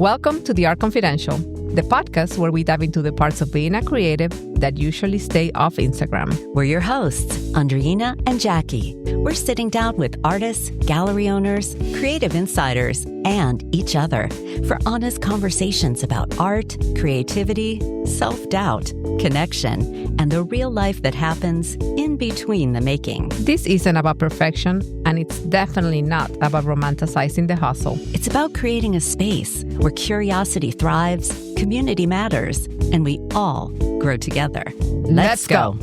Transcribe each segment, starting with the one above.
Welcome to The Art Confidential, the podcast where we dive into the parts of being a creative that usually stay off Instagram. We're your hosts, Andreina and Jacqui. We're sitting down with artists, gallery owners, creative insiders, and each other for honest conversations about art, creativity, self-doubt, connection, and the real life that happens in between the making. This isn't about perfection, and it's definitely not about romanticizing the hustle. It's about creating a space where curiosity thrives, community matters, and we all grow together. Let's go.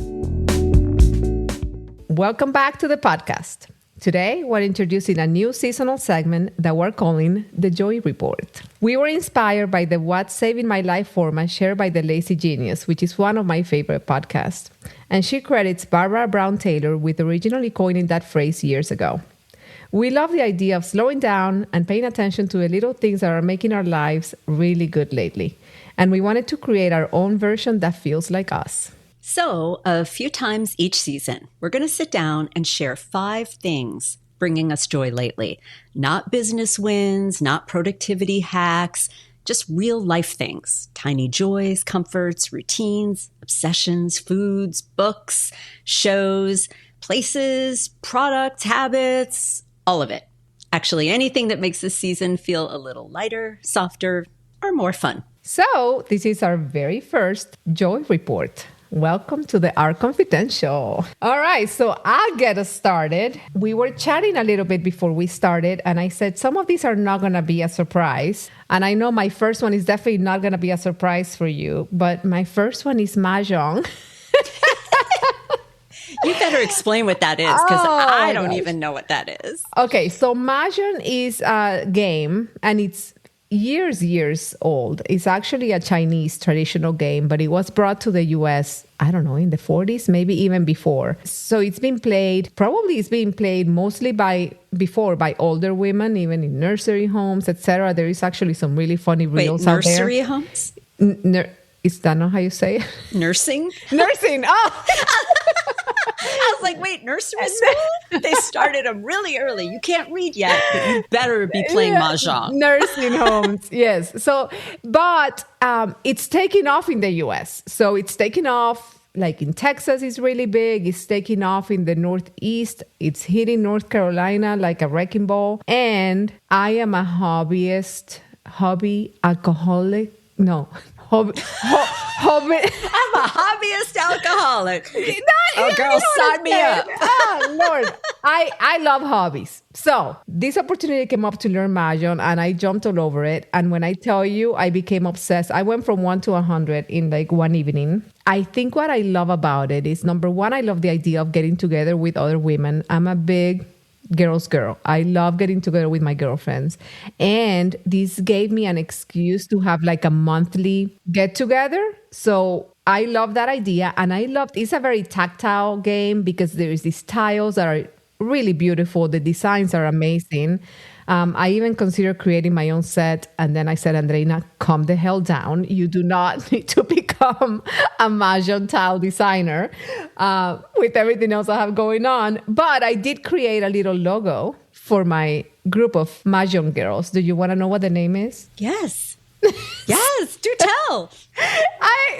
Welcome back to the podcast. Today, we're introducing a new seasonal segment that we're calling The Joy Report. We were inspired by the What's Saving My Life format shared by The Lazy Genius, which is one of my favorite podcasts. And she credits Barbara Brown Taylor with originally coining that phrase years ago. We love the idea of slowing down and paying attention to the little things that are making our lives really good lately. And we wanted to create our own version that feels like us. So, a few times each season, we're going to sit down and share 5 things bringing us joy lately. Not business wins, not productivity hacks, just real life things. Tiny joys, comforts, routines, obsessions, foods, books, shows, places, products, habits, all of it. Actually, anything that makes this season feel a little lighter, softer, or more fun. So, this is our very first Joy Report. Welcome to the Art Confidential. All right, so I'll get us started. We were chatting a little bit before we started, and I said some of these are not going to be a surprise. And I know my first one is definitely not going to be a surprise for you, but my first one is mahjong. You better explain what that is, because I don't even know what that is. Okay, so mahjong is a game, and it's years old. It's actually a Chinese traditional game, but it was brought to the US, I don't know, in the 40s, maybe even before. So it's being played mostly by older women, even in nursery homes, etc. There is actually some really funny reels out there. Nursery homes? Is that not how you say it? Nursing? Nursing, oh! I was like, wait, nursery school? They started them really early. You can't read yet, but you better be playing mahjong. Nursing homes, yes. So, but it's taking off in the US. So it's taking off, like in Texas, it's really big. It's taking off in the Northeast. It's hitting North Carolina like a wrecking ball. And I am a hobby alcoholic. No. I'm a hobbyist alcoholic. Girl, sign me up. Oh, Lord. I love hobbies. So this opportunity came up to learn mahjong, and I jumped all over it. And when I tell you, I became obsessed. I went from 1 to 100 in like one evening. I think what I love about it is, number one, I love the idea of getting together with other women. I'm a big girl's girl. I love getting together with my girlfriends. And this gave me an excuse to have like a monthly get together. So I love that idea. And it's a very tactile game because there is these tiles that are really beautiful. The designs are amazing. I even considered creating my own set. And then I said, Andreina, calm the hell down. You do not need to become a mahjong tile designer with everything else I have going on. But I did create a little logo for my group of mahjong girls. Do you want to know what the name is? Yes. Yes, do tell.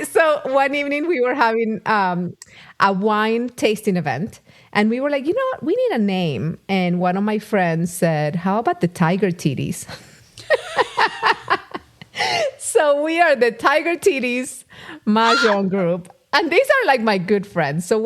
So one evening we were having a wine tasting event. And we were like, you know what? We need a name. And one of my friends said, how about the Tiger Titties? So we are the Tiger Titties mahjong group. And these are like my good friends. So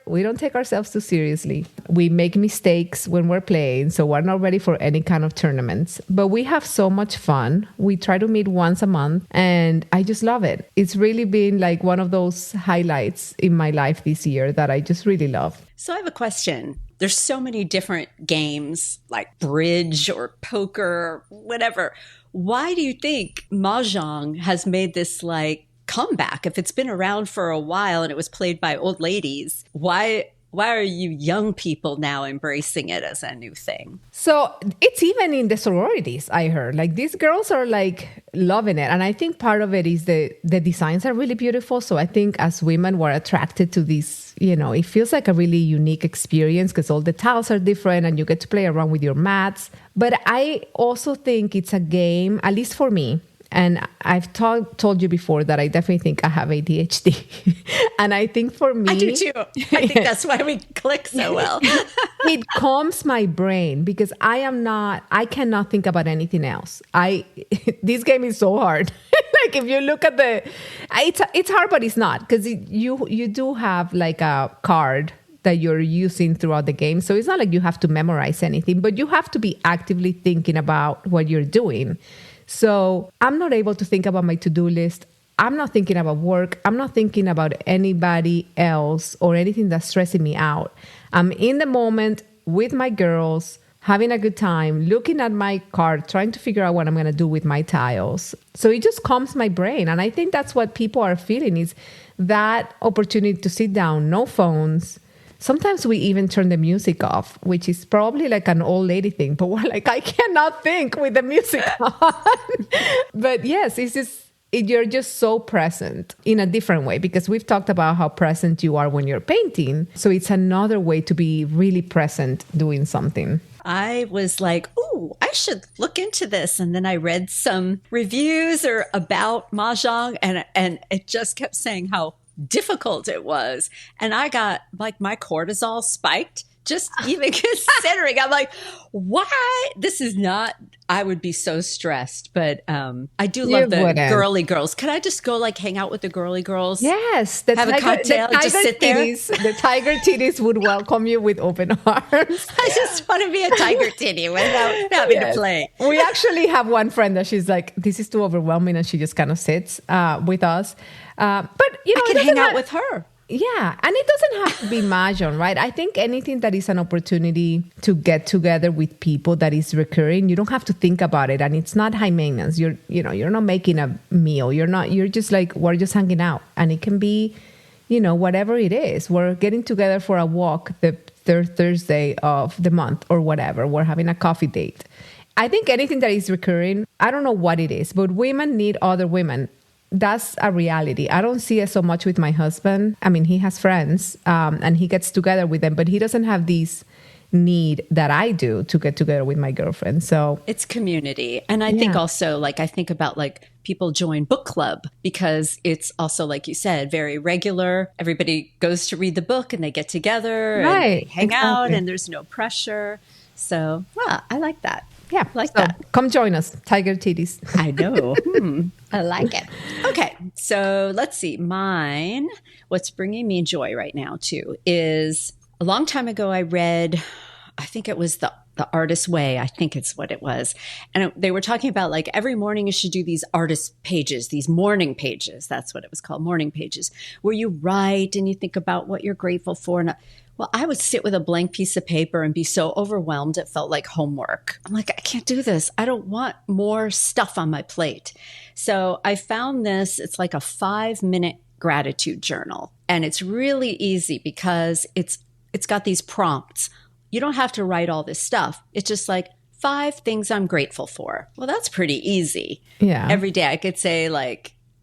we don't take ourselves too seriously. We make mistakes when we're playing. So we're not ready for any kind of tournaments. But we have so much fun. We try to meet once a month. And I just love it. It's really been like one of those highlights in my life this year that I just really love. So I have a question. There's so many different games like bridge or poker, or whatever. Why do you think mahjong has made this like comeback? If it's been around for a while and it was played by old ladies, why are you young people now embracing it as a new thing? So it's even in the sororities, I heard. Like these girls are like loving it. And I think part of it is the designs are really beautiful. So I think as women we're attracted to these, it feels like a really unique experience because all the tiles are different and you get to play around with your mats. But I also think it's a game, at least for me, And I've told you before that I definitely think I have ADHD. And I think for me... I do too. I think that's why we click so well. It calms my brain because I cannot think about anything else. This game is so hard. Like if you look at it's hard, but it's not, because you do have like a card that you're using throughout the game. So it's not like you have to memorize anything, but you have to be actively thinking about what you're doing. So I'm not able to think about my to-do list. I'm not thinking about work. I'm not thinking about anybody else or anything that's stressing me out. I'm in the moment with my girls, having a good time, looking at my card, trying to figure out what I'm going to do with my tiles. So it just calms my brain. And I think that's what people are feeling, is that opportunity to sit down, no phones. Sometimes we even turn the music off, which is probably like an old lady thing, but we're like, I cannot think with the music on. But yes, it's just, you're just so present in a different way, because we've talked about how present you are when you're painting. So it's another way to be really present doing something. I was like, ooh, I should look into this. And then I read some reviews or about mahjong, and it just kept saying how difficult it was. And I got like my cortisol spiked just even considering. I'm like, why? This is not, I would be so stressed. But I do love the girly girls. Could I just go like hang out with the girly girls? Yes. Have a cocktail and just sit there? The tiger titties would welcome you with open arms. I just want to be a tiger titty without having to play. We actually have one friend that she's like, this is too overwhelming. And she just kind of sits with us. But, you know, I can hang out with her. Yeah. And it doesn't have to be mahjong, right? I think anything that is an opportunity to get together with people that is recurring, you don't have to think about it. And it's not high maintenance. You're not making a meal. You're just like, we're just hanging out. And it can be, whatever it is. We're getting together for a walk the third Thursday of the month or whatever. We're having a coffee date. I think anything that is recurring, I don't know what it is, but women need other women. That's a reality. I don't see it so much with my husband. I mean, he has friends and he gets together with them, but he doesn't have this need that I do to get together with my girlfriend. So it's community. And I think also, I think about people join book club, because it's also, like you said, very regular. Everybody goes to read the book and they get together and they hang out, and there's no pressure. So, I like that. Yeah, that. Come join us, Tiger Titties. I know. I like it. Okay, so let's see. Mine, what's bringing me joy right now, too, is a long time ago I read, I think it was The Artist's Way. I think it's what it was. And they were talking about every morning you should do these artist pages, these morning pages. That's what it was called, morning pages, where you write and you think about what you're grateful for. And well, I would sit with a blank piece of paper and be so overwhelmed it felt like homework. I'm like, I can't do this. I don't want more stuff on my plate. So I found this. It's like a 5-minute gratitude journal. And it's really easy because it's got these prompts. You don't have to write all this stuff. It's just like 5 things I'm grateful for. Well, that's pretty easy. Yeah. Every day I could say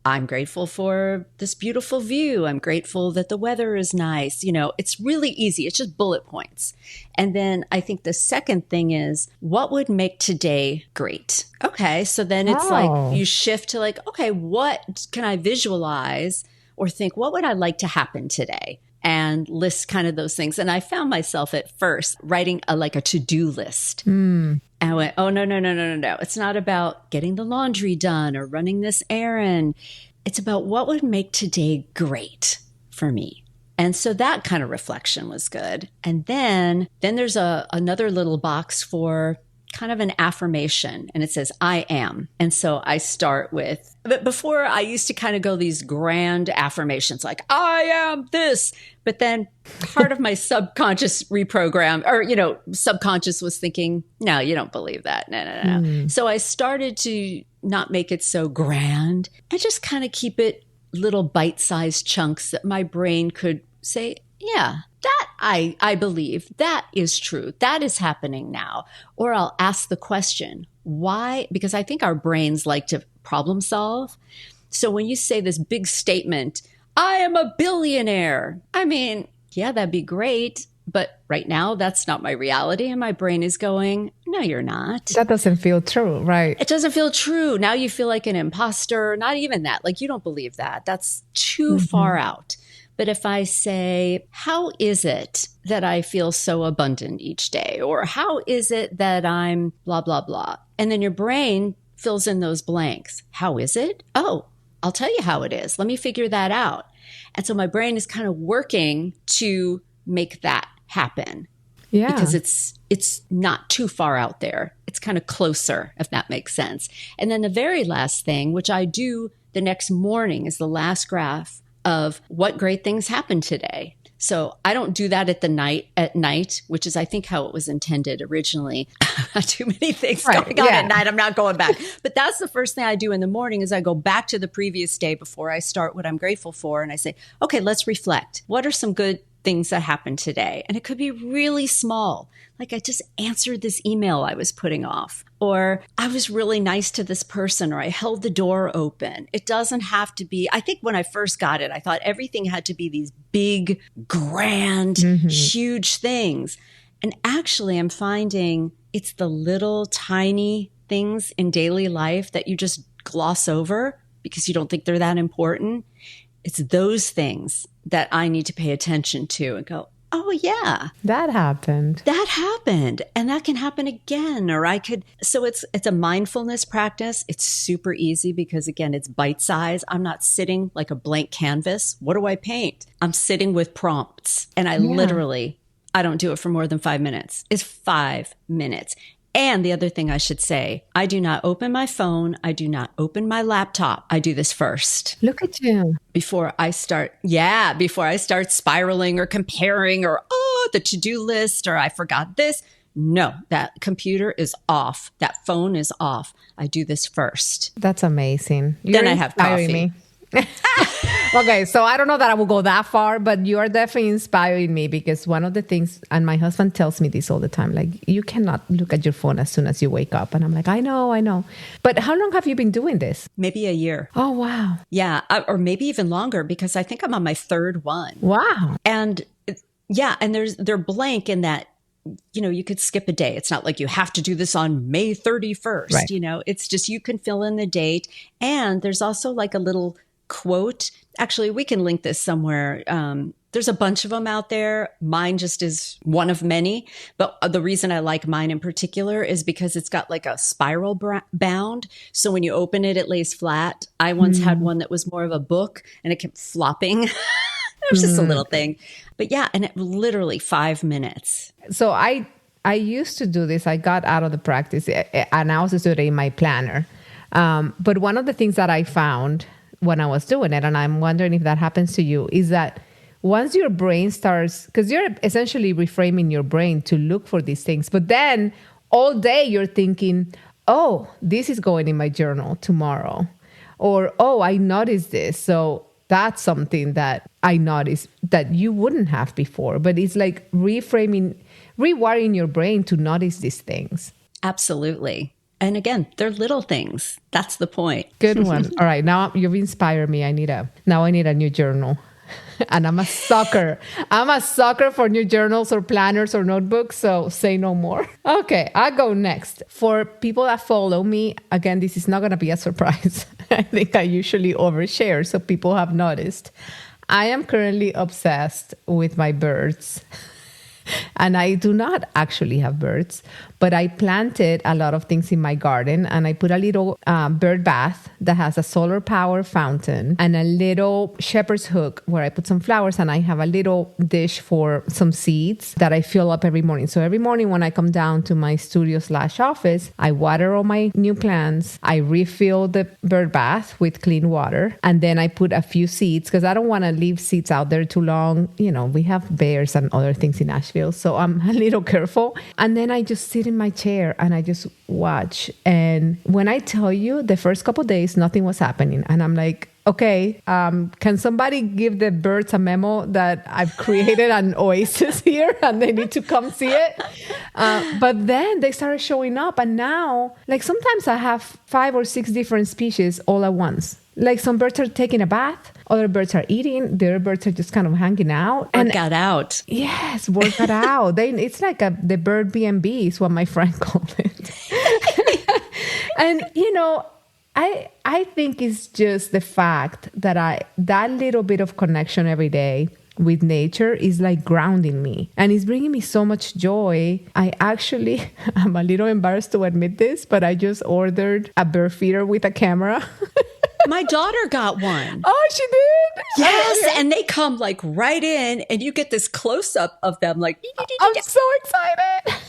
I'm grateful for this beautiful view. I'm grateful that the weather is nice. It's really easy. It's just bullet points. And then I think the second thing is, what would make today great? Okay. So then it's you shift to okay, what can I visualize or think, what would I like to happen today? And list kind of those things. And I found myself at first writing a to-do list. And I went, oh, no. It's not about getting the laundry done or running this errand. It's about what would make today great for me. And so that kind of reflection was good. And then there's another little box for kind of an affirmation, and it says, I am. And so I start with, but before I used to kind of go these grand affirmations like, I am this. But then part of my subconscious reprogram subconscious was thinking, no, you don't believe that. No. So I started to not make it so grand and just kind of keep it little bite-sized chunks that my brain could say, yeah, that I believe that is true. That is happening now. Or I'll ask the question, why? Because I think our brains like to problem solve. So when you say this big statement, I am a billionaire. I mean, yeah, that'd be great. But right now, that's not my reality. And my brain is going, no, you're not. That doesn't feel true, right? It doesn't feel true. Now you feel like an imposter. Not even that. Like you don't believe that. That's too far out. But if I say, how is it that I feel so abundant each day? Or how is it that I'm blah, blah, blah? And then your brain fills in those blanks. How is it? Oh, I'll tell you how it is. Let me figure that out. And so my brain is kind of working to make that happen. Yeah. Because it's not too far out there. It's kind of closer, if that makes sense. And then the very last thing, which I do the next morning, is the last graph of what great things happened today. So I don't do that at night, which is, I think, how it was intended originally. Too many things going on at night. I'm not going back. But that's the first thing I do in the morning is I go back to the previous day before I start what I'm grateful for. And I say, okay, let's reflect. What are some good things that happened today? And it could be really small. Like I just answered this email I was putting off, or I was really nice to this person, or I held the door open. It doesn't have to be, I think when I first got it, I thought everything had to be these big, grand, huge things. And actually I'm finding it's the little tiny things in daily life that you just gloss over because you don't think they're that important. It's those things that I need to pay attention to and go, oh yeah, that happened. And that can happen again. Or so it's a mindfulness practice. It's super easy because again, it's bite size. I'm not sitting like a blank canvas. What do I paint? I'm sitting with prompts and I don't do it for more than 5 minutes. It's 5 minutes. And the other thing I should say, I do not open my phone. I do not open my laptop. I do this first. Look at you. Before I start spiraling or comparing or, the to-do list or I forgot this. No, that computer is off. That phone is off. I do this first. That's amazing. Then I have coffee. Me. Okay, so I don't know that I will go that far, but you are definitely inspiring me because one of the things, and my husband tells me this all the time, like you cannot look at your phone as soon as you wake up. And I'm like, I know. But how long have you been doing this? Maybe a year. Oh, wow. Yeah. Or maybe even longer because I think I'm on my third one. Wow. And yeah, and they're blank in that, you could skip a day. It's not like you have to do this on May 31st. Right. It's just you can fill in the date. And there's also like a little quote. Actually, we can link this somewhere. There's a bunch of them out there. Mine just is one of many. But the reason I like mine in particular is because it's got like a spiral bound. So when you open it, it lays flat. I once had one that was more of a book and it kept flopping. It was just a little thing. But yeah, and it literally 5 minutes. So I used to do this. I got out of the practice and I also do it in my planner. But one of the things that I found when I was doing it, and I'm wondering if that happens to you, is that once your brain starts, because you're essentially reframing your brain to look for these things, but then all day you're thinking, oh, this is going in my journal tomorrow. Or, oh, I noticed this. So that's something that I noticed that you wouldn't have before. But it's like rewiring your brain to notice these things. Absolutely. And again, they're little things. That's the point. Good one. All right. Now you've inspired me. I need a new journal. And I'm a sucker. For new journals or planners or notebooks. So say no more. Okay. I'll go next. For people that follow me, again, this is not going to be a surprise. I think I usually overshare. So people have noticed. I am currently obsessed with my birds. And I do not actually have birds, but I planted a lot of things in my garden and I put a little bird bath that has a solar power fountain and a little shepherd's hook where I put some flowers, and I have a little dish for some seeds that I fill up every morning. So every morning when I come down to my studio/office, I water all my new plants. I refill the bird bath with clean water, and then I put a few seeds because I don't want to leave seeds out there too long. We have bears and other things in Nashville. So I'm a little careful. And then I just sit in my chair and I just watch. And when I tell you the first couple of days, nothing was happening. And I'm like, okay, can somebody give the birds a memo that I've created an oasis here and they need to come see it? But then they started showing up. And now, like sometimes I have 5 or 6 different species all at once. Like some birds are taking a bath, other birds are eating, the other birds are just kind of hanging out. And got out. Yes, work that out. It's like the bird B&B is what my friend called it. And, I think it's just the fact that that little bit of connection every day with nature is like grounding me, and it's bringing me so much joy. I'm a little embarrassed to admit this, but I just ordered a bird feeder with a camera. My daughter got one. Oh, she did? Yes. And they come like right in, and you get this close up of them like. I'm so excited.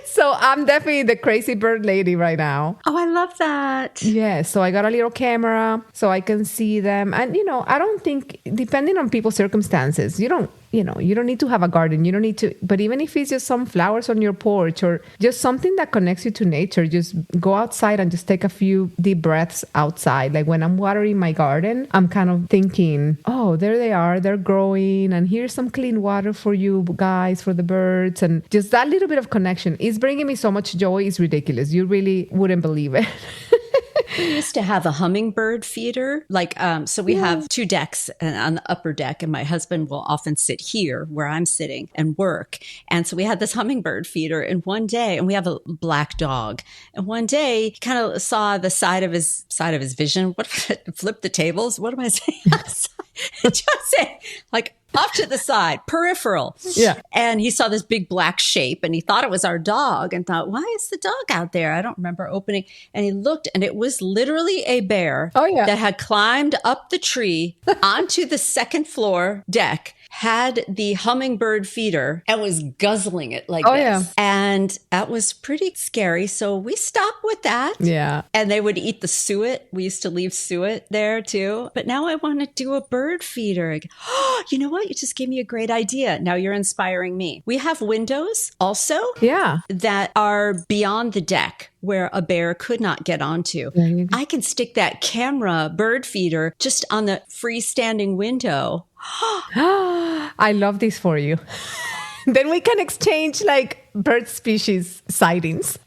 So I'm definitely the crazy bird lady right now. Oh, I love that. Yeah. So I got a little camera so I can see them. And, I don't think, depending on people's circumstances, you don't need to have a garden. You don't need to, but even if it's just some flowers on your porch or just something that connects you to nature, just go outside and just take a few deep breaths outside. Like when I'm watering my garden, I'm kind of thinking, oh, there they are. They're growing. And here's some clean water for you guys, for the birds. And just that little bit of connection is bringing me so much joy. It's ridiculous. You really wouldn't believe it. We used to have a hummingbird feeder. So we have 2 decks on the upper deck, and my husband will often sit here where I'm sitting and work. And so we had this hummingbird feeder, and one day, and we have a black dog. And one day he kind of saw the side of his vision. What flip the tables? What am I saying? Just say like off to the side, peripheral. Yeah. And he saw this big black shape, and he thought it was our dog and thought, why is the dog out there? I don't remember opening. And he looked, and it was literally a bear that had climbed up the tree onto the second floor deck, had the hummingbird feeder, and was guzzling it like this. Yeah. And that was pretty scary. So we stopped with that. Yeah. And they would eat the suet. We used to leave suet there too. But now I want to do a bird feeder. Oh, you know what? You just gave me a great idea. Now you're inspiring me. We have windows also that are beyond the deck where a bear could not get onto. I can stick that camera bird feeder just on the freestanding window. I love this for you. Then we can exchange like bird species sightings.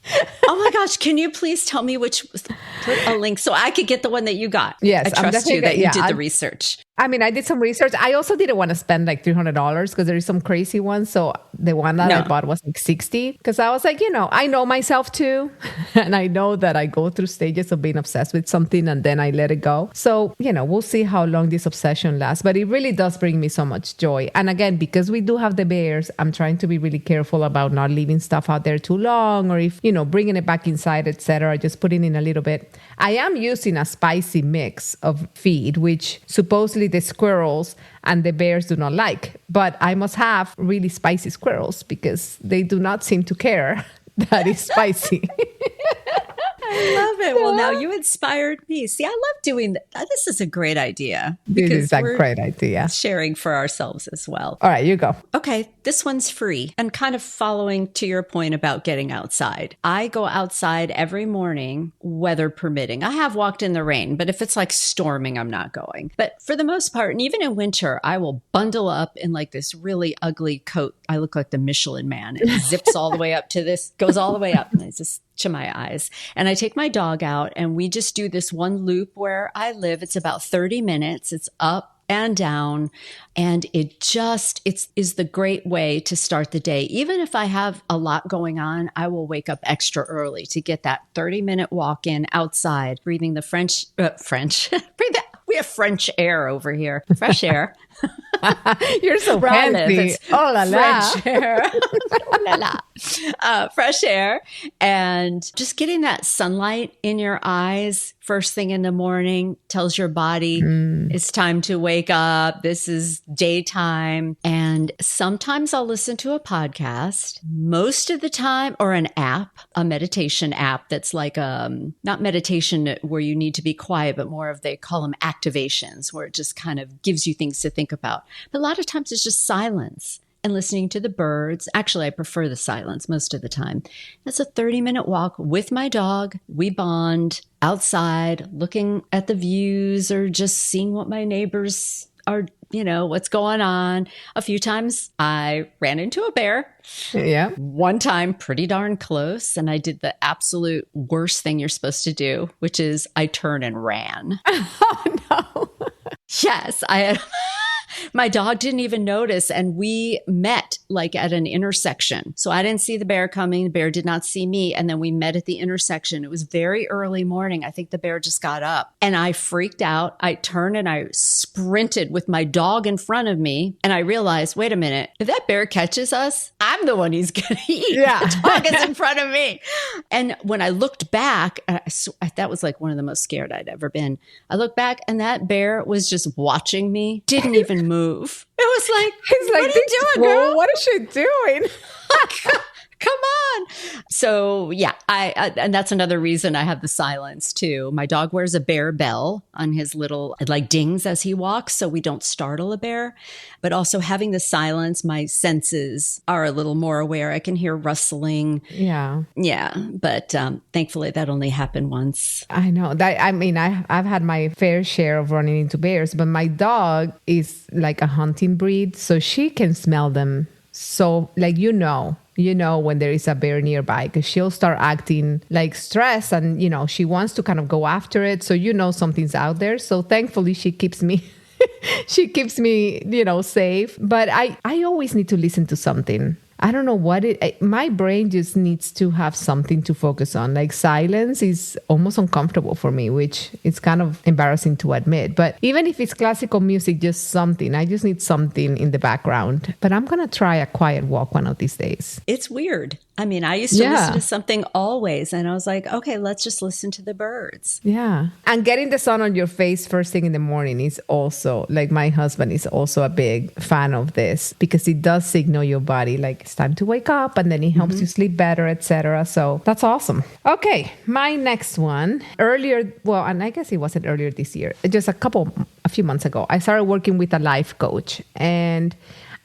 Oh my gosh. Can you please tell me put a link so I could get the one that you got? Yes. I trust you that you did the research. I mean, I did some research. I also didn't want to spend like $300 because there is some crazy ones. So the one that I bought was like $60 because I was like, I know myself too. And I know that I go through stages of being obsessed with something and then I let it go. So, we'll see how long this obsession lasts. But it really does bring me so much joy. And again, because we do have the bears, I'm trying to be really careful about not leaving stuff out there too long or if, bringing it back inside, etc. Just putting in a little bit. I am using a spicy mix of feed, which supposedly the squirrels and the bears do not like. But I must have really spicy squirrels because they do not seem to care that it's spicy. I love it. Well, now you inspired me. See, I love doing that. This is a great idea. This is a great idea. Sharing for ourselves as well. All right, you go. Okay, this one's free and kind of following to your point about getting outside. I go outside every morning, weather permitting. I have walked in the rain, but if it's like storming, I'm not going. But for the most part, and even in winter, I will bundle up in like this really ugly coat. I look like the Michelin Man. It zips all the way up to this, goes all the way up. And I just to my eyes. And I take my dog out and we just do this one loop where I live. It's about 30 minutes. It's up and down. And it is the great way to start the day. Even if I have a lot going on, I will wake up extra early to get that 30-minute walk in outside, breathing the French, we have French air over here. Fresh air. You're so fancy. Oh la la. Fresh air. Oh la la. Fresh air. And just getting that sunlight in your eyes first thing in the morning tells your body it's time to wake up. This is daytime. And sometimes I'll listen to a podcast. Most of the time, or an app, a meditation app that's like not meditation where you need to be quiet, but more of, they call them activations, where it just kind of gives you things to think about. But a lot of times it's just silence and listening to the birds. Actually, I prefer the silence most of the time. That's a 30-minute walk with my dog. We bond outside, looking at the views or just seeing what my neighbors are what's going on. A few times I ran into a bear. Yeah. One time, pretty darn close. And I did the absolute worst thing you're supposed to do, which is I turned and ran. Oh, no. Yes, I had. My dog didn't even notice. And we met like at an intersection. So I didn't see the bear coming. The bear did not see me. And then we met at the intersection. It was very early morning. I think the bear just got up and I freaked out. I turned and I sprinted with my dog in front of me. And I realized, wait a minute, if that bear catches us, I'm the one he's going to eat. Yeah. The dog is in front of me. And when I looked back, that was like one of the most scared I'd ever been. I looked back and that bear was just watching me, didn't even move. It was like, He's like, what are you doing, girl? What is she doing? Come on. So yeah, and that's another reason I have the silence too. My dog wears a bear bell on his little, it like dings as he walks so we don't startle a bear. But also having the silence, my senses are a little more aware. I can hear rustling. Yeah. Yeah. But thankfully that only happened once. I know that. I mean, I've had my fair share of running into bears, but my dog is like a hunting breed. So she can smell them. So like, when there is a bear nearby, because she'll start acting like stressed and, she wants to kind of go after it. So, something's out there. So thankfully she keeps me, safe. But I always need to listen to something. I don't know what my brain just needs to have something to focus on. Like silence is almost uncomfortable for me, which is kind of embarrassing to admit. But even if it's classical music, just something, I just need something in the background. But I'm going to try a quiet walk one of these days. It's weird. I mean, I used to listen to something always, and I was like, okay, let's just listen to the birds. Yeah. And getting the sun on your face first thing in the morning is also, like my husband is also a big fan of this because it does signal your body like it's time to wake up, and then it helps you sleep better, etc. So that's awesome. Okay. My next one, and I guess it wasn't earlier this year, just a few months ago, I started working with a life coach, and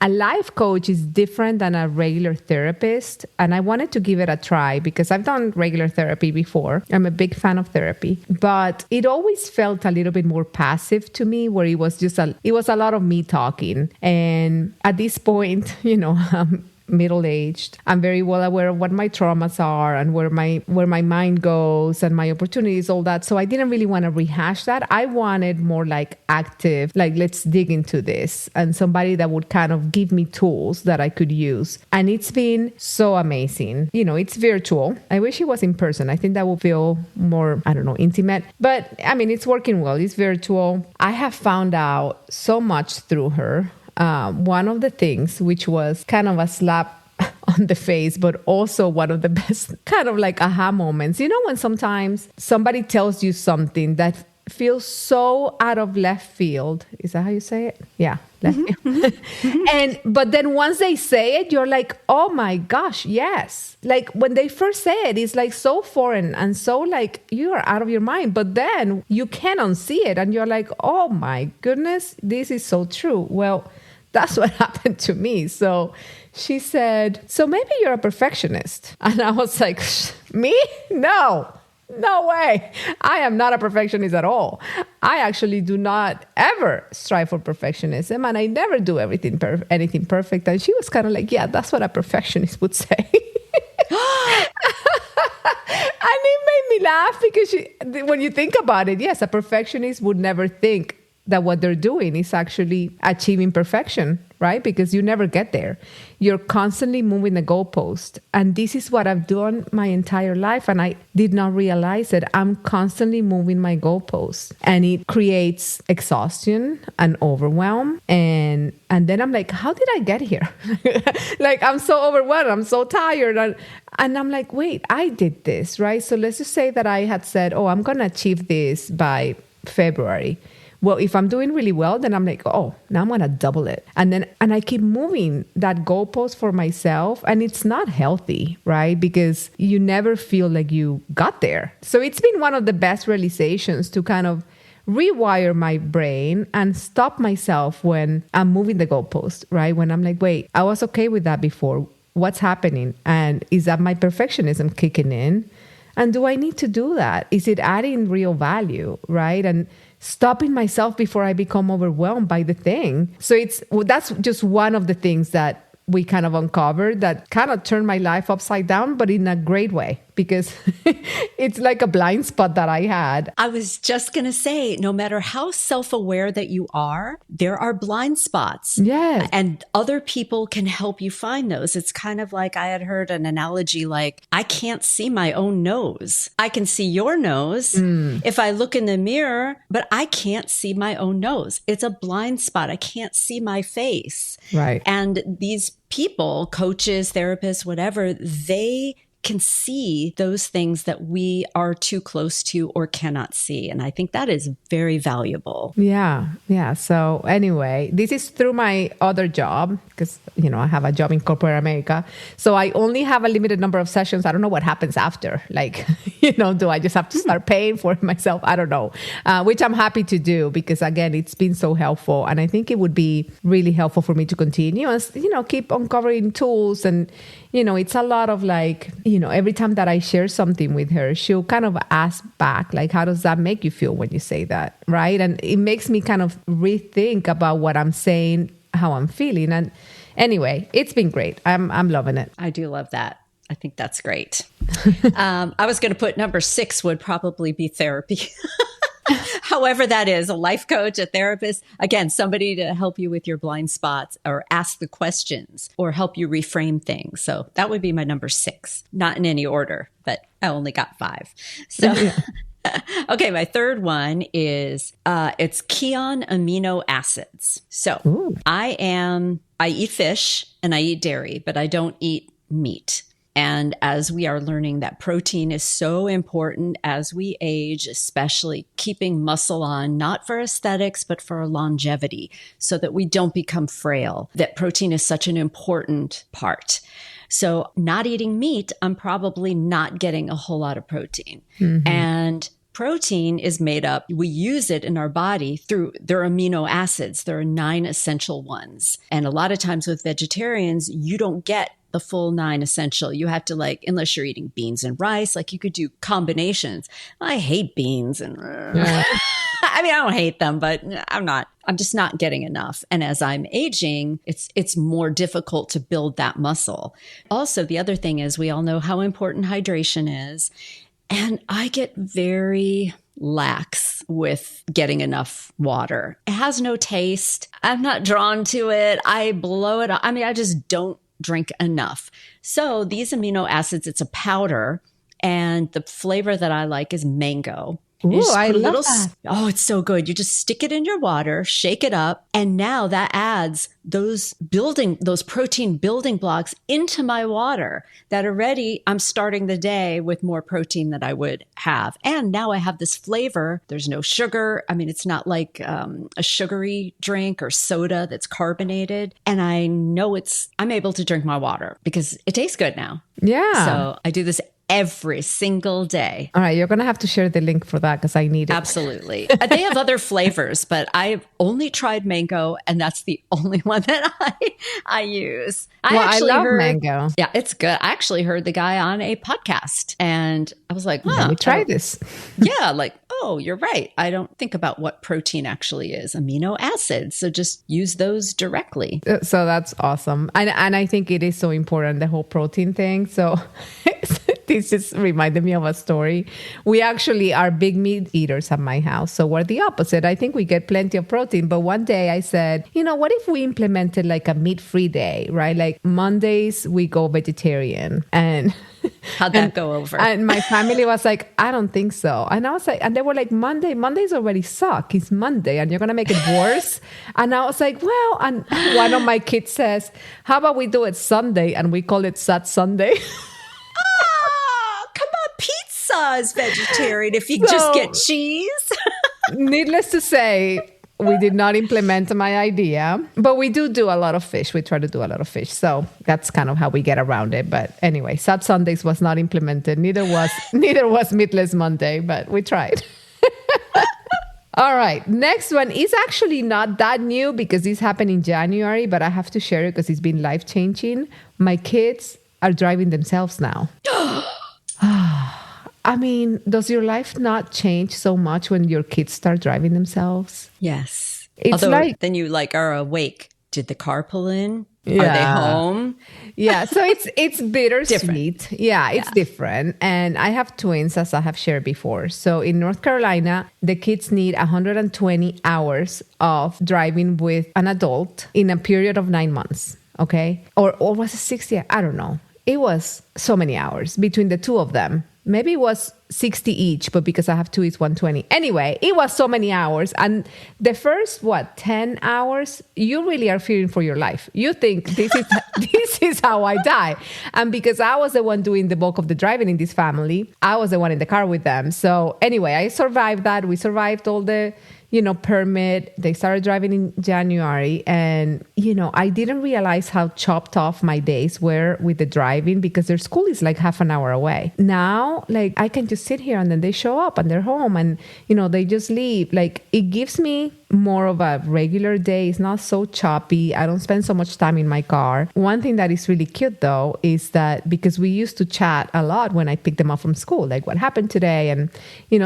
a life coach is different than a regular therapist. And I wanted to give it a try because I've done regular therapy before. I'm a big fan of therapy, but it always felt a little bit more passive to me, where it was a lot of me talking. And at this point, middle-aged. I'm very well aware of what my traumas are and where my mind goes and my opportunities, all that. So I didn't really want to rehash that. I wanted more like active, like let's dig into this, and somebody that would kind of give me tools that I could use. And it's been so amazing. It's virtual. I wish it was in person. I think that would feel more, intimate. But I mean, it's working well. It's virtual. I have found out so much through her. One of the things, which was kind of a slap on the face, but also one of the best kind of like aha moments. When sometimes somebody tells you something that feels so out of left field. Is that how you say it? Yeah. Left field. But then once they say it, you're like, oh my gosh, yes. Like when they first say it, it's like so foreign and so like you are out of your mind. But then you can't unsee it and you're like, oh my goodness, this is so true. Well, that's what happened to me. So she said, so maybe you're a perfectionist. And I was like, me? No way. I am not a perfectionist at all. I actually do not ever strive for perfectionism, and I never do anything perfect. And she was kind of like, yeah, that's what a perfectionist would say. And it made me laugh because when you think about it, yes, a perfectionist would never think that what they're doing is actually achieving perfection, right? Because you never get there. You're constantly moving the goalpost. And this is what I've done my entire life. And I did not realize it. I'm constantly moving my goalposts. And it creates exhaustion and overwhelm. And then I'm like, how did I get here? Like, I'm so overwhelmed. I'm so tired. And I'm like, wait, I did this, right? So let's just say that I had said, oh, I'm going to achieve this by February. Well, if I'm doing really well, then I'm like, oh, now I'm going to double it. And I keep moving that goalpost for myself. And it's not healthy, right? Because you never feel like you got there. So it's been one of the best realizations to kind of rewire my brain and stop myself when I'm moving the goalpost, right? When I'm like, wait, I was okay with that before. What's happening? And is that my perfectionism kicking in? And do I need to do that? Is it adding real value, right? And stopping myself before I become overwhelmed by the thing. So that's just one of the things that we kind of uncovered that kind of turned my life upside down, but in a great way, because it's like a blind spot that I had. I was just going to say, no matter how self-aware that you are, there are blind spots. Yes. And other people can help you find those. It's kind of like I had heard an analogy like, I can't see my own nose. I can see your nose if I look in the mirror, but I can't see my own nose. It's a blind spot. I can't see my face. Right. And these people, coaches, therapists, whatever, they can see those things that we are too close to or cannot see. And I think that is very valuable. Yeah. Yeah. So anyway, this is through my other job because, I have a job in corporate America. So I only have a limited number of sessions. I don't know what happens after. Like, do I just have to start paying for it myself? I don't know, which I'm happy to do because, again, it's been so helpful. And I think it would be really helpful for me to continue and, keep uncovering tools. And, it's a lot of like, every time that I share something with her, she'll kind of ask back, like, how does that make you feel when you say that? Right. And it makes me kind of rethink about what I'm saying, how I'm feeling. And anyway, it's been great. I'm loving it. I do love that. I think that's great. I was going to put number 6 would probably be therapy. However that is, a life coach, a therapist, again, somebody to help you with your blind spots or ask the questions or help you reframe things. So that would be my number 6, not in any order, but I only got 5. So, okay, my third one is, it's Kion amino acids. So I eat fish and I eat dairy, but I don't eat meat. And as we are learning that protein is so important as we age, especially keeping muscle on, not for aesthetics, but for longevity, so that we don't become frail, that protein is such an important part. So not eating meat, I'm probably not getting a whole lot of protein. And protein is made up, we use it in our body through their amino acids. There are 9 essential ones. And a lot of times with vegetarians, you don't get the full 9 essential. You have to unless you're eating beans and rice, you could do combinations. I hate beans and I don't hate them, but I'm just not getting enough. And as I'm aging, it's more difficult to build that muscle. Also, the other thing is we all know how important hydration is. And I get very lax with getting enough water. It has no taste. I'm not drawn to it. I blow it up. I just don't drink enough. So these amino acids, it's a powder. And the flavor that I like is mango. Ooh, I love that. Oh, it's so good. You just stick it in your water, shake it up. And now that adds those protein building blocks into my water that already I'm starting the day with more protein than I would have. And now I have this flavor. There's no sugar. It's not like a sugary drink or soda that's carbonated. And I know I'm able to drink my water because it tastes good now. Yeah. So I do this every single day. All right, you're going to have to share the link for that because I need it. Absolutely. They have other flavors, but I've only tried mango, and that's the only one that I use. I love mango. Yeah, it's good. I actually heard the guy on a podcast, and I was like, let me try this. Yeah, oh, you're right. I don't think about what protein actually is, amino acids. So just use those directly. So that's awesome. And I think it is so important, the whole protein thing. So this just reminded me of a story. We actually are big meat eaters at my house. So we're the opposite. I think we get plenty of protein. But one day I said, what if we implemented a meat-free day, right? Like Mondays, we go vegetarian. And how'd that go over? And my family was like, I don't think so. And I was like, and they were like, Mondays already suck. It's Monday and you're going to make it worse. And I was like, well, and one of my kids says, how about we do it Sunday and we call it Sat Sunday? Pizza is vegetarian if you just get cheese. Needless to say, we did not implement my idea, but we do a lot of fish. We try to do a lot of fish. So that's kind of how we get around it. But anyway, Sat Sundays was not implemented. Neither was Meatless Monday, but we tried. All right. Next one is actually not that new because this happened in January, but I have to share it because it's been life-changing. My kids are driving themselves now. I mean, does your life not change so much when your kids start driving themselves? Yes. It's Although like, then you like are awake. Did the car pull in? Are they yeah. home? Yeah, so it's bittersweet. Different. Yeah, it's different. And I have twins, as I have shared before. So in North Carolina, the kids need 120 hours of driving with an adult in a period of 9 months. Okay, or was it 60? I don't know. It was so many hours between the two of them. Maybe it was 60 each, but because I have two, it's 120. Anyway, it was so many hours. And the first, 10 hours, you really are fearing for your life. You think this is how I die. And because I was the one doing the bulk of the driving in this family, I was the one in the car with them. So anyway, I survived that. We survived all the permit. They started driving in January. And, I didn't realize how chopped off my days were with the driving because their school is like half an hour away. Now, like, I can just sit here and then they show up and they're home and, they just leave. Like, it gives me more of a regular day. It's not so choppy. I don't spend so much time in my car. One thing that is really cute, though, is that because we used to chat a lot when I picked them up from school, like what happened today. And,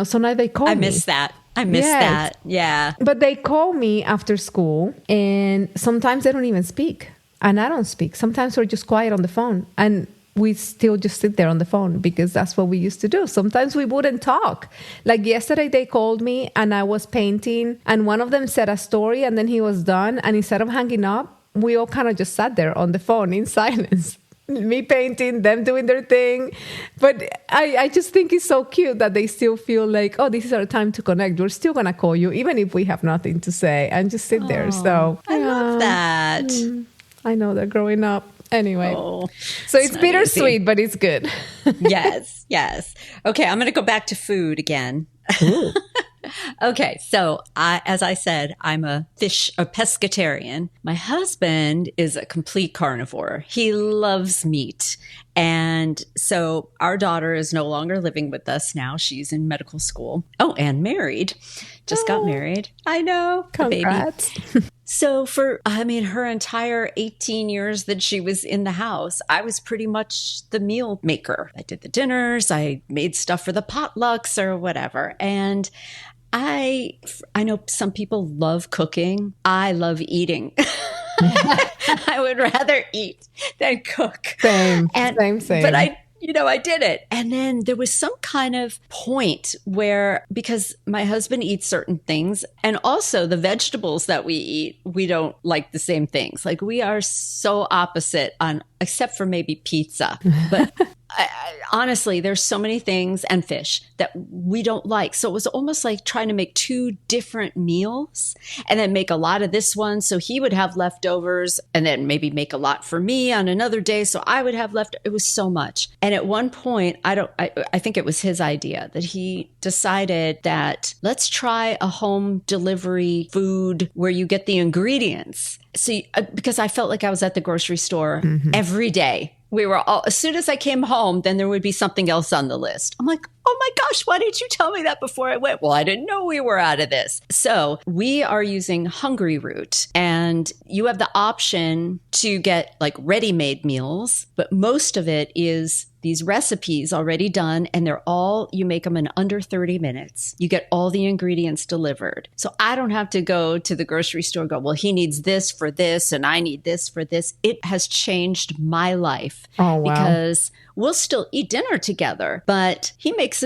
so now they call me. I miss that. I miss that. Yeah. But they call me after school and sometimes they don't even speak and I don't speak. Sometimes we're just quiet on the phone and we still just sit there on the phone because that's what we used to do. Sometimes we wouldn't talk. Like yesterday they called me and I was painting and one of them said a story and then he was done. And instead of hanging up, we all kind of just sat there on the phone in silence. Me painting, them doing their thing. But I just think it's so cute that they still feel like, oh, this is our time to connect. We're still going to call you, even if we have nothing to say, and just sit there. So I love that. I know they're growing up. Anyway, so it's not bittersweet, easy. but it's good. Yes. Okay, I'm going to go back to food again. Okay, so as I said, I'm a pescatarian. My husband is a complete carnivore. He loves meat. And so our daughter is no longer living with us now. She's in medical school. Oh, and married. Just got married. I know. Congrats. Baby. So her entire 18 years that she was in the house, I was pretty much the meal maker. I did the dinners. I made stuff for the potlucks or whatever. And I know some people love cooking. I love eating. I would rather eat than cook. Same. But I did it. And then there was some kind of point where, because my husband eats certain things and also the vegetables that we eat, we don't like the same things. Like we are so opposite except for maybe pizza. But honestly, there's so many things and fish that we don't like. So it was almost like trying to make two different meals and then make a lot of this one. So he would have leftovers and then maybe make a lot for me on another day. So I would have it was so much. And at one point, I think it was his idea that he decided that let's try a home delivery food where you get the ingredients. So because I felt like I was at the grocery store every day. We were all, as soon as I came home, then there would be something else on the list. I'm like, oh my gosh, why didn't you tell me that before I went? Well, I didn't know we were out of this. So we are using Hungry Root, and you have the option to get like ready-made meals, but most of it is these recipes already done, and you make them in under 30 minutes. You get all the ingredients delivered. So I don't have to go to the grocery store and go, well, he needs this for this, and I need this for this. It has changed my life. Oh, wow. Because we'll still eat dinner together, but he makes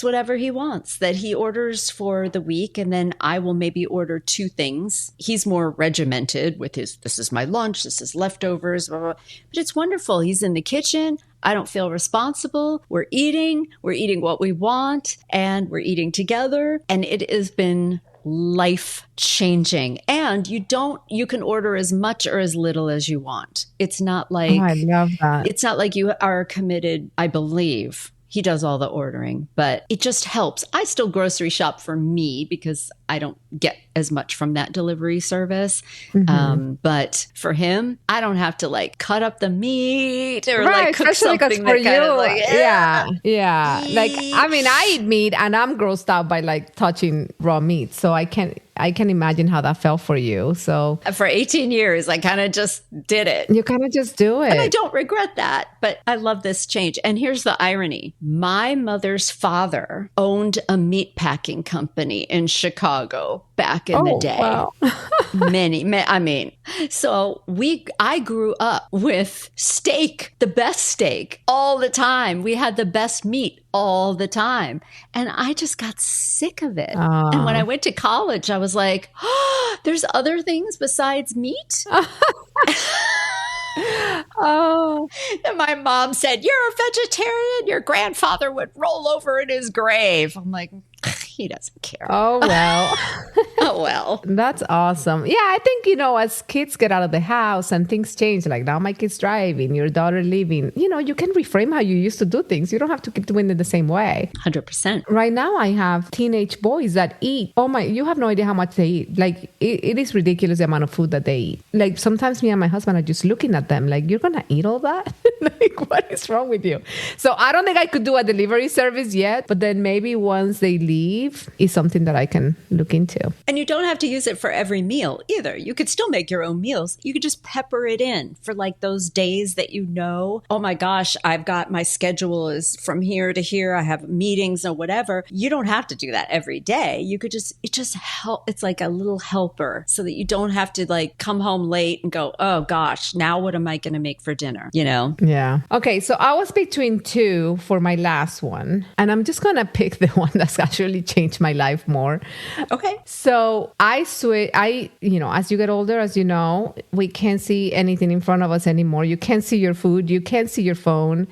whatever he wants that he orders for the week. And then I will maybe order two things. He's more regimented with this is my lunch, this is leftovers, blah, blah, blah. But it's wonderful. He's in the kitchen. I don't feel responsible. We're eating what we want, and we're eating together. And it has been life changing. And you can order as much or as little as you want. It's not like, I love that. It's not like you are committed, I believe. He does all the ordering, but it just helps. I still grocery shop for me because I don't get as much from that delivery service. But for him, I don't have to like cut up the meat or like cook something that kind of like, yeah. Like, I mean, I eat meat and I'm grossed out by like touching raw meat. So I can imagine how that felt for you. So for 18 years, I kind of just did it. You kind of just do it. And I don't regret that, but I love this change. And here's the irony. My mother's father owned a meat packing company in Chicago back in the day. Wow. So I grew up with steak, the best steak all the time. We had the best meat all the time. And I just got sick of it. And when I went to college, I was like, oh, there's other things besides meat. And my mom said, you're a vegetarian. Your grandfather would roll over in his grave. I'm like, he doesn't care. Oh, well. Oh, well. That's awesome. Yeah, I think, as kids get out of the house and things change, like now my kid's driving, your daughter leaving, you can reframe how you used to do things. You don't have to keep doing it the same way. 100%. Right now, I have teenage boys that eat. You have no idea how much they eat. Like, it is ridiculous the amount of food that they eat. Like, sometimes me and my husband are just looking at them like, you're going to eat all that? Like, what is wrong with you? So I don't think I could do a delivery service yet, but then maybe once they leave is something that I can look into. And you don't have to use it for every meal either. You could still make your own meals. You could just pepper it in for like those days that oh my gosh, I've got my schedule is from here to here. I have meetings or whatever. You don't have to do that every day. You could it just help. It's like a little helper so that you don't have to like come home late and go, oh gosh, now what am I going to make for dinner? Yeah. Okay. So I was between two for my last one, and I'm just going to pick the one that's actually changed my life more. Okay. So as you get older, as you know, we can't see anything in front of us anymore. You can't see your food. You can't see your phone.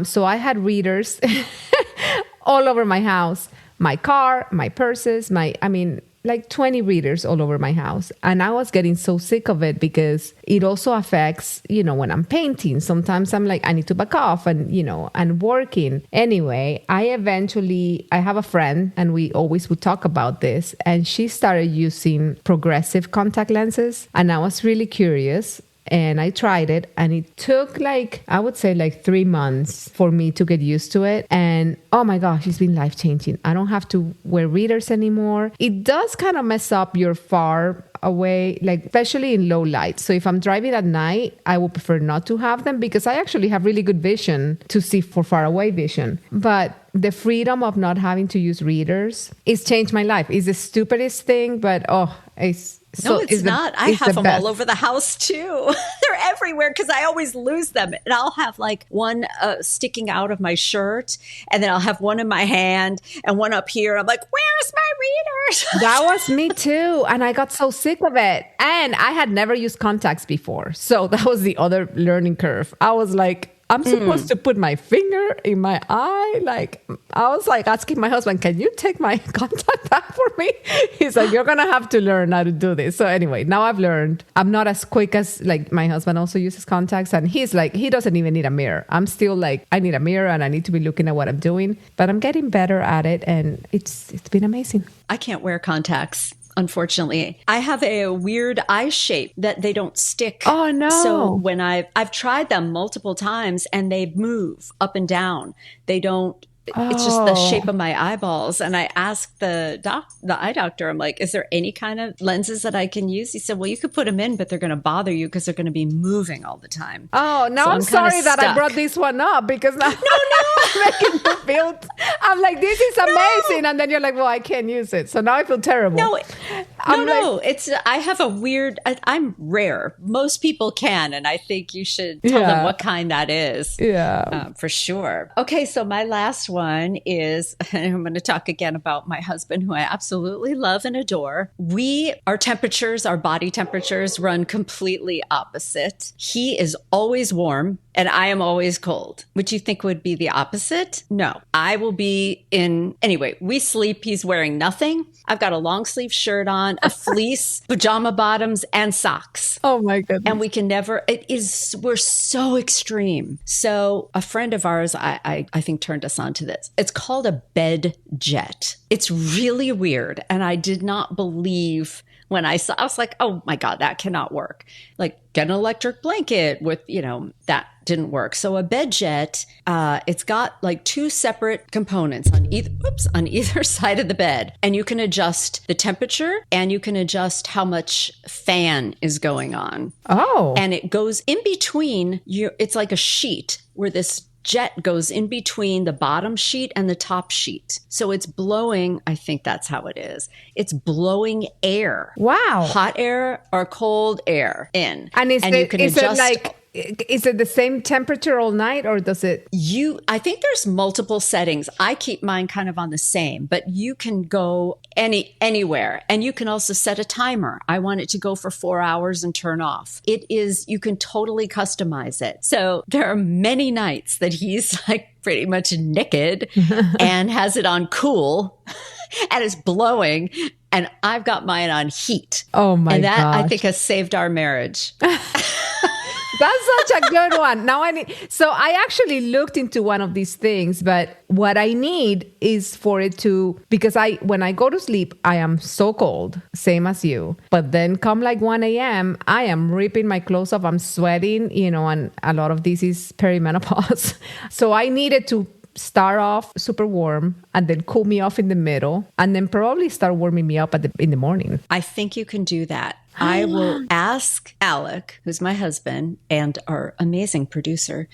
So I had readers all over my house, my car, my purses, like 20 readers all over my house. And I was getting so sick of it because it also affects, when I'm painting. Sometimes I'm like, I need to back off and working. Anyway, I have a friend and we always would talk about this. And she started using progressive contact lenses. And I was really curious. And I tried it and it took I would say 3 months for me to get used to it. And oh my gosh, it's been life-changing. I don't have to wear readers anymore. It does kind of mess up your far away, especially in low light. So if I'm driving at night, I would prefer not to have them because I actually have really good vision to see for far away vision. But the freedom of not having to use readers, it's changed my life. It's the stupidest thing, but it's not. I have them all over the house too. They're everywhere because I always lose them. And I'll have one sticking out of my shirt, and then I'll have one in my hand and one up here. I'm like, where's my readers? That was me too. And I got so sick of it. And I had never used contacts before. So that was the other learning curve. I was like, I'm supposed to put my finger in my eye. I was asking my husband, can you take my contact out for me? He's like, you're going to have to learn how to do this. So anyway, now I've learned. I'm not as quick as my husband also uses contacts. And he's he doesn't even need a mirror. I'm still I need a mirror and I need to be looking at what I'm doing. But I'm getting better at it. And it's been amazing. I can't wear contacts. Unfortunately, I have a weird eye shape that they don't stick. Oh no. So when I've tried them multiple times and they move up and down, they don't. It's just the shape of my eyeballs. And I asked the eye doctor, I'm like, is there any kind of lenses that I can use? He said, well, you could put them in, but they're going to bother you because they're going to be moving all the time. Oh, now I'm sorry that I brought this one up because now I'm making you feel, I'm like, this is amazing. No. And then you're like, well, I can't use it. So now I feel terrible. No, I have a weird, I'm rare. Most people can. And I think you should tell them what kind that is. Yeah. For sure. Okay. So my last one is, and I'm going to talk again about my husband, who I absolutely love and adore. Our body temperatures run completely opposite. He is always warm and I am always cold. Would you think would be the opposite? opposite. No, I will be anyway, we sleep. He's wearing nothing. I've got a long sleeve shirt on, a fleece, pajama bottoms, and socks. Oh my goodness. And we're so extreme. So a friend of ours, I think turned us on to this. It's called a BedJet. It's really weird. And I did not believe when I was like, oh my God, that cannot work. Like get an electric blanket with, that didn't work. So a BedJet, it's got like two separate components on either side of the bed. And you can adjust the temperature and you can adjust how much fan is going on. Oh. And it goes in between it's like a sheet where this jet goes in between the bottom sheet and the top sheet. So it's blowing, I think that's how it is. It's blowing air. Wow. Hot air or cold air in. And you can adjust. Is it the same temperature all night or does it? I think there's multiple settings. I keep mine kind of on the same, but you can go anywhere. And you can also set a timer. I want it to go for 4 hours and turn off. You can totally customize it. So there are many nights that he's like pretty much naked and has it on cool and it's blowing. And I've got mine on heat. Oh my God. And that I think has saved our marriage. That's such a good one. So I actually looked into one of these things, but what I need is for it to, because when I go to sleep, I am so cold, same as you. But then come like 1 a.m., I am ripping my clothes off. I'm sweating, and a lot of this is perimenopause. So I needed to start off super warm and then cool me off in the middle and then probably start warming me up in the morning. I think you can do that. I will ask Alec, who's my husband and our amazing producer.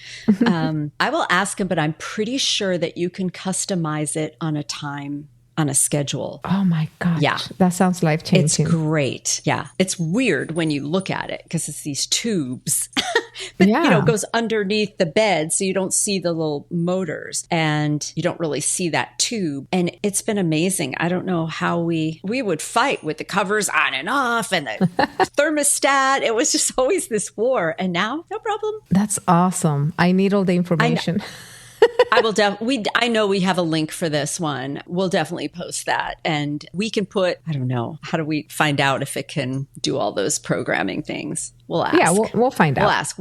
I will ask him, but I'm pretty sure that you can customize it on a schedule. Oh my gosh. Yeah. That sounds life-changing. It's great. Yeah. It's weird when you look at it because it's these tubes. But, it goes underneath the bed so you don't see the little motors and you don't really see that tube. And it's been amazing. I don't know how we would fight with the covers on and off and the thermostat. It was just always this war. And now, no problem. That's awesome. I need all the information. I know we have a link for this one. We'll definitely post that. And we can put, I don't know, how do we find out if it can do all those programming things? We'll ask. Yeah, we'll find out. We'll ask.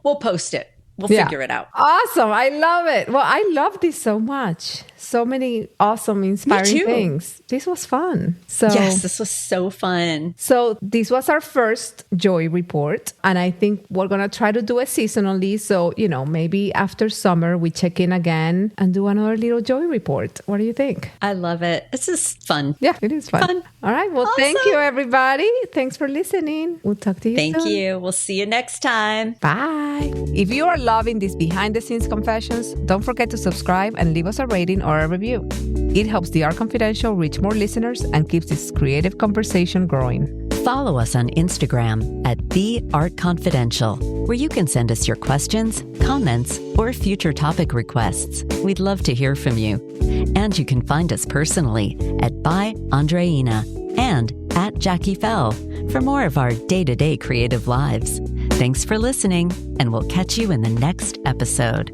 We'll post it. We'll figure it out. Awesome. I love it. Well, I love this so much. So many awesome, inspiring things. This was fun. Yes, this was so fun. So this was our first Joy Report. And I think we're going to try to do it seasonally. So, maybe after summer, we check in again and do another little Joy Report. What do you think? I love it. This is fun. Yeah, it is fun. All right. Well, Thank you, everybody. Thanks for listening. We'll talk to you soon. Thank you. We'll see you next time. Bye. If you are loving these behind-the-scenes confessions, don't forget to subscribe and leave us a rating or a review. It helps The Art Confidential reach more listeners and keeps this creative conversation growing. Follow us on Instagram at The Art Confidential, where you can send us your questions, comments, or future topic requests. We'd love to hear from you. And you can find us personally at By Andreina and at Jacqui Fell for more of our day-to-day creative lives. Thanks for listening, and we'll catch you in the next episode.